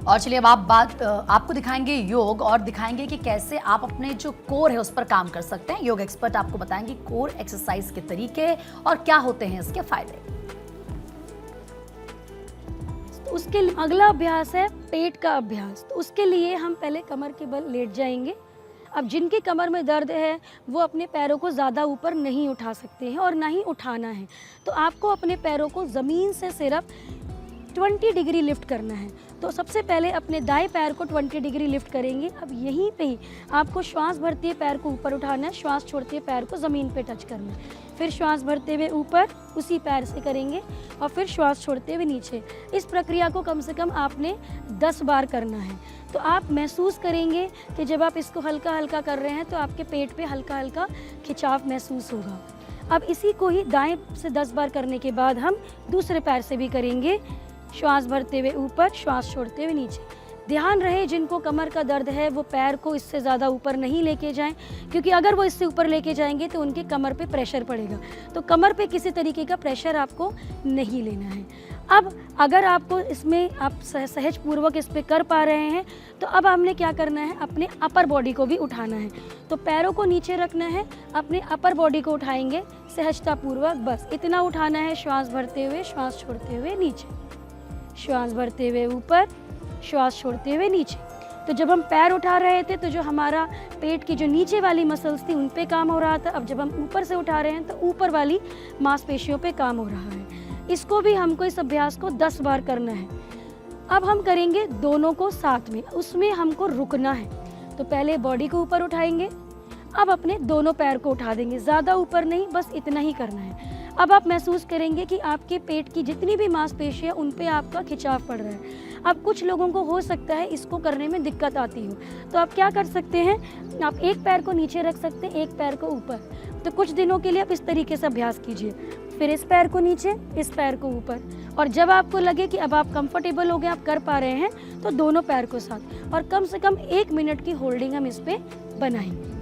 और चलिए अब आपको दिखाएंगे योग और दिखाएंगे कि कैसे आप अपने जो कोर है उस पर काम कर सकते हैं। योग एक्सपर्ट आपको बताएंगे कोर एक्सरसाइज के तरीके और क्या होते हैं इसके फायदे। उसके अगला अभ्यास है पेट का अभ्यास। तो उसके लिए हम पहले कमर के बल लेट जाएंगे। अब जिनके कमर में दर्द है वो अपने पैरों को ज़्यादा ऊपर नहीं उठा सकते हैं और ना ही उठाना है, तो आपको अपने पैरों को ज़मीन से सिर्फ 20 डिग्री लिफ्ट करना है। तो सबसे पहले अपने दाएं पैर को 20 डिग्री लिफ्ट करेंगे। अब यहीं पे ही आपको श्वास भरते हुए पैर को ऊपर उठाना है, श्वास छोड़ते हुए पैर को ज़मीन पे टच करना है, फिर श्वास भरते हुए ऊपर उसी पैर से करेंगे और फिर श्वास छोड़ते हुए नीचे। इस प्रक्रिया को कम से कम आपने 10 बार करना है। तो आप महसूस करेंगे कि जब आप इसको हल्का हल्का कर रहे हैं तो आपके पेट पे हल्का हल्का खिंचाव महसूस होगा। अब इसी को ही दाएं से 10 बार करने के बाद हम दूसरे पैर से भी करेंगे, श्वास भरते हुए ऊपर, श्वास छोड़ते हुए नीचे। ध्यान रहे जिनको कमर का दर्द है वो पैर को इससे ज़्यादा ऊपर नहीं लेके जाएं, क्योंकि अगर वो इससे ऊपर लेके जाएंगे तो उनके कमर पे प्रेशर पड़ेगा। तो कमर पे किसी तरीके का प्रेशर आपको नहीं लेना है। अब अगर आपको इसमें आप सहज पूर्वक इस पर कर पा रहे हैं तो अब हमने क्या करना है, अपने अपर बॉडी को भी उठाना है। तो पैरों को नीचे रखना है, अपने अपर बॉडी को उठाएंगे सहजता पूर्वक, बस इतना उठाना है। श्वास भरते हुए, श्वास छोड़ते हुए नीचे, श्वास भरते हुए ऊपर, श्वास छोड़ते हुए नीचे। तो जब हम पैर उठा रहे थे तो जो हमारा पेट की जो नीचे वाली मसल्स थी उन पे काम हो रहा था। अब जब हम ऊपर से उठा रहे हैं तो ऊपर वाली मांसपेशियों पे काम हो रहा है। इसको भी हमको इस अभ्यास को 10 बार करना है। अब हम करेंगे दोनों को साथ में, उसमें हमको रुकना है। तो पहले बॉडी को ऊपर उठाएंगे, अब अपने दोनों पैर को उठा देंगे, ज़्यादा ऊपर नहीं, बस इतना ही करना है। अब आप महसूस करेंगे कि आपके पेट की जितनी भी मांसपेशी है उन पे आपका खिंचाव पड़ रहा है। अब कुछ लोगों को हो सकता है इसको करने में दिक्कत आती हो, तो आप क्या कर सकते हैं, आप एक पैर को नीचे रख सकते हैं, एक पैर को ऊपर। तो कुछ दिनों के लिए आप इस तरीके से अभ्यास कीजिए, फिर इस पैर को नीचे, इस पैर को ऊपर, और जब आपको लगे कि अब आप कंफर्टेबल हो गए, आप कर पा रहे हैं, तो दोनों पैर को साथ, और कम से कम 1 मिनट की होल्डिंग हम इस पे बनाएंगे।